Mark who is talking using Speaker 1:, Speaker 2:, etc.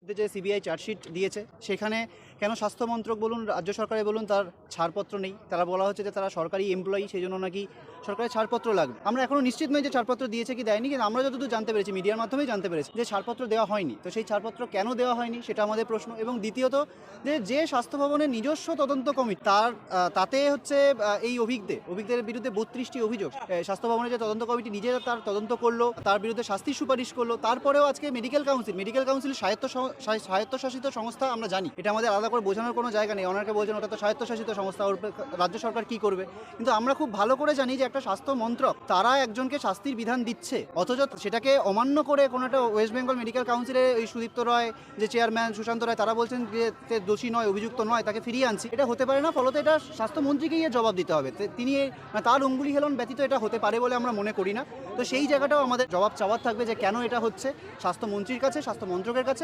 Speaker 1: যে CBI chargesheet দিয়েছে সেখানে কেন স্বাস্থ্য মন্ত্রক বলুন রাজ্য সরকারে বলুন তার ছাড়পত্র নেই। তারা বলা হচ্ছে যে তারা সরকারি এমপ্লয়ি, সেই জন্য নাকি সরকারি ছাড়পত্র লাগবে। আমরা এখনও নিশ্চিত নই যে ছাড়পত্র দিয়েছে কি দেয়নি, কিন্তু আমরা যতদূর জানতে পেরেছি মিডিয়ার মাধ্যমেই জানতে পেরেছি যে ছাড়পত্র দেওয়া হয়নি। তো সেই ছাড়পত্র কেন দেওয়া হয়নি সেটা আমাদের প্রশ্ন। এবং দ্বিতীয়ত যে স্বাস্থ্য ভবনের নিজস্ব তদন্ত কমিটি তাতে হচ্ছে এই অভিজ্ঞদের বিরুদ্ধে 32টি অভিযোগ। স্বাস্থ্য ভবনের যে তদন্ত কমিটি নিজে তার তদন্ত করলো, তার বিরুদ্ধে শাস্তির সুপারিশ করলো, তারপরেও আজকে মেডিকেল কাউন্সিল স্বায়ত্তশাসিত সংস্থা। আমরা জানি এটা আমাদের আলাদা করে বোঝানোর কোনো জায়গা নেই। অনেকে বলছেন ওটা তো স্বায়ত্তশাসিত সংস্থা, ওর রাজ্য সরকার কি করবে। কিন্তু আমরা খুব ভালো করে জানি যে একটা স্বাস্থ্য মন্ত্রক তারা একজনকে শাস্তির বিধান দিচ্ছে, অথচ সেটাকে অমান্য করে কোনো একটা ওয়েস্ট বেঙ্গল মেডিকেল কাউন্সিলের ওই সুদীপ্ত রায় যে চেয়ারম্যান, সুশান্ত রায়, তারা বলছেন যে দোষী নয়, অভিযুক্ত নয়, তাকে ফিরিয়ে আনছি। এটা হতে পারে না। ফলত এটা স্বাস্থ্যমন্ত্রীকেই জবাব দিতে হবে। তিনি তার অঙ্গুলি হেলন ব্যতীত এটা হতে পারে বলে আমরা মনে করি না। তো সেই জায়গাটাও আমাদের জবাব চাওয়ার থাকবে যে কেন এটা হচ্ছে স্বাস্থ্যমন্ত্রীর কাছে, স্বাস্থ্য মন্ত্রকের কাছে।